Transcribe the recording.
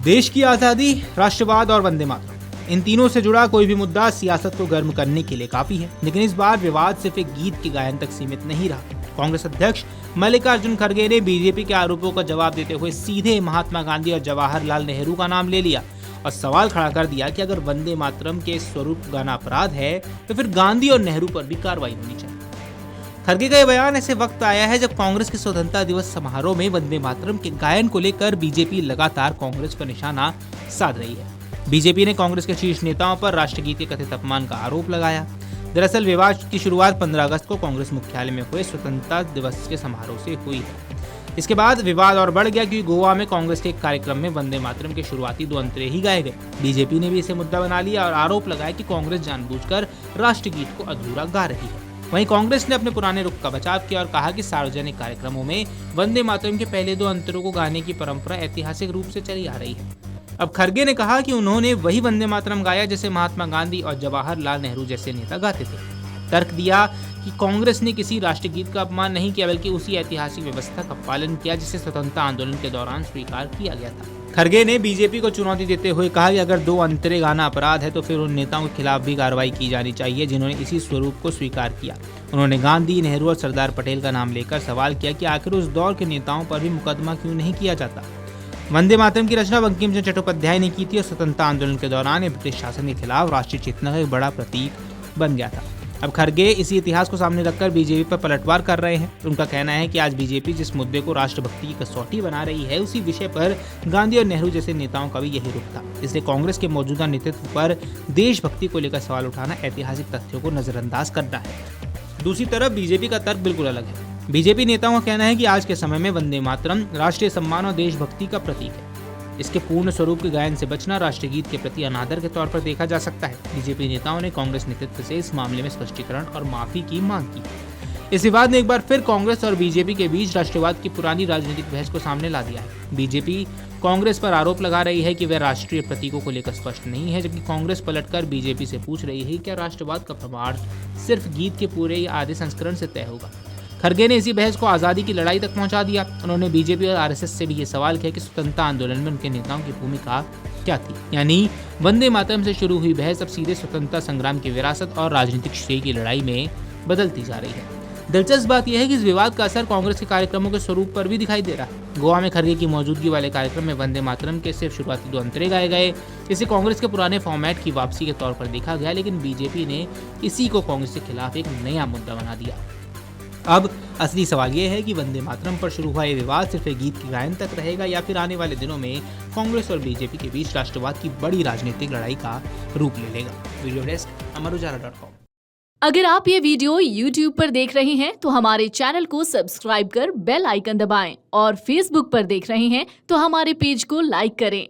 देश की आजादी, राष्ट्रवाद और वंदे मातरम, इन तीनों से जुड़ा कोई भी मुद्दा सियासत को गर्म करने के लिए काफी है। लेकिन इस बार विवाद सिर्फ एक गीत के गायन तक सीमित नहीं रहा। कांग्रेस अध्यक्ष मल्लिकार्जुन खड़गे ने बीजेपी के आरोपों का जवाब देते हुए सीधे महात्मा गांधी और जवाहरलाल नेहरू का नाम ले लिया और सवाल खड़ा कर दिया कि अगर वंदे मातरम के स्वरूप गाना अपराध है तो फिर गांधी और नेहरू पर भी कार्रवाई होनी चाहिए। खड़गे का यह बयान ऐसे वक्त आया है जब कांग्रेस के स्वतंत्रता दिवस समारोह में वंदे मातरम के गायन को लेकर बीजेपी लगातार कांग्रेस पर निशाना साध रही है। बीजेपी ने कांग्रेस के शीर्ष नेताओं पर राष्ट्रगीत के कथित अपमान का आरोप लगाया। दरअसल विवाद की शुरुआत 15 अगस्त को कांग्रेस मुख्यालय में हुए स्वतंत्रता दिवस के समारोह से हुई है। इसके बाद विवाद और बढ़ गया क्योंकि गोवा में कांग्रेस के एक कार्यक्रम में वंदे मातरम के शुरुआती 2 अंतरे ही गाए गए। बीजेपी ने भी इसे मुद्दा बना लिया और आरोप लगाया कि कांग्रेस जानबूझकर राष्ट्रगीत को अधूरा गा रही है। वहीं कांग्रेस ने अपने पुराने रुख का बचाव किया और कहा कि सार्वजनिक कार्यक्रमों में वंदे मातरम के पहले 2 अंतरों को गाने की परंपरा ऐतिहासिक रूप से चली आ रही है। अब खड़गे ने कहा कि उन्होंने वही वंदे मातरम गाया जैसे महात्मा गांधी और जवाहरलाल नेहरू जैसे नेता गाते थे। तर्क दिया कि कांग्रेस ने किसी राष्ट्रगीत का अपमान नहीं किया बल्कि उसी ऐतिहासिक व्यवस्था का पालन किया जिसे स्वतंत्रता आंदोलन के दौरान स्वीकार किया गया था। खड़गे ने बीजेपी को चुनौती देते हुए कहा कि अगर 2 अंतरे गाना अपराध है तो फिर उन नेताओं के खिलाफ भी कार्रवाई की जानी चाहिए जिन्होंने इसी स्वरूप को स्वीकार किया। उन्होंने गांधी, नेहरू और सरदार पटेल का नाम लेकर सवाल किया कि आखिर उस दौर के नेताओं पर भी मुकदमा क्यों नहीं किया जाता। वंदे मातरम की रचना बंकिम चंद्र चट्टोपाध्याय ने की थी और स्वतंत्रता आंदोलन के दौरान ब्रिटिश शासन के खिलाफ राष्ट्रीय चेतना का एक बड़ा प्रतीक बन गया था। अब खड़गे इसी इतिहास को सामने रखकर बीजेपी पर पलटवार कर रहे हैं। उनका कहना है कि आज बीजेपी जिस मुद्दे को राष्ट्रभक्ति की कसौटी बना रही है उसी विषय पर गांधी और नेहरू जैसे नेताओं का भी यही रुख था। इसलिए कांग्रेस के मौजूदा नेतृत्व पर देशभक्ति को लेकर सवाल उठाना ऐतिहासिक तथ्यों को नजरअंदाज करना है। दूसरी तरफ बीजेपी का तर्क बिल्कुल अलग है। बीजेपी नेताओं का कहना है कि आज के समय में वंदे मातरम राष्ट्रीय सम्मान और देशभक्ति का प्रतीक है। इसके पूर्ण स्वरूप के गायन से बचना राष्ट्रगीत के प्रति अनादर के तौर पर देखा जा सकता है। बीजेपी नेताओं ने कांग्रेस नेतृत्व से इस मामले में स्पष्टीकरण और माफी की मांग की। इस विवाद ने एक बार फिर कांग्रेस और बीजेपी के बीच राष्ट्रवाद की पुरानी राजनीतिक बहस को सामने ला दिया है। बीजेपी कांग्रेस पर आरोप लगा रही है कि वह राष्ट्रीय प्रतीकों को लेकर स्पष्ट नहीं है, जबकि कांग्रेस पलटकर बीजेपी से पूछ रही है कि क्या राष्ट्रवाद का प्रमाण सिर्फ गीत के पूरे या आधे संस्करण से तय होगा। खड़गे ने इसी बहस को आज़ादी की लड़ाई तक पहुंचा दिया। उन्होंने बीजेपी और आरएसएस से भी ये सवाल किया कि स्वतंत्रता आंदोलन में उनके नेताओं की भूमिका क्या थी। यानी वंदे मातरम से शुरू हुई बहस अब सीधे स्वतंत्रता संग्राम की विरासत और राजनीतिक श्रेय की लड़ाई में बदलती जा रही है। दिलचस्प बात यह है कि इस विवाद का असर कांग्रेस के कार्यक्रमों के स्वरूप पर भी दिखाई दे रहा है। गोवा में खड़गे की मौजूदगी वाले कार्यक्रम में वंदे मातरम के सिर्फ शुरुआती 2 अंतरे गाए गए। इसे कांग्रेस के पुराने फॉर्मेट की वापसी के तौर पर देखा गया, लेकिन बीजेपी ने इसी को कांग्रेस के खिलाफ एक नया मुद्दा बना दिया। अब असली सवाल यह है कि वंदे मातरम पर शुरू हुआ ये विवाद सिर्फ एक गीत के गायन तक रहेगा या फिर आने वाले दिनों में कांग्रेस और बीजेपी के बीच राष्ट्रवाद की बड़ी राजनीतिक लड़ाई का रूप ले लेगा। Video desk amarujara.com। अगर आप ये वीडियो YouTube पर देख रहे हैं तो हमारे चैनल को सब्सक्राइब कर बेल आइकन दबाएं और Facebook पर देख रहे हैं तो हमारे पेज को लाइक करें।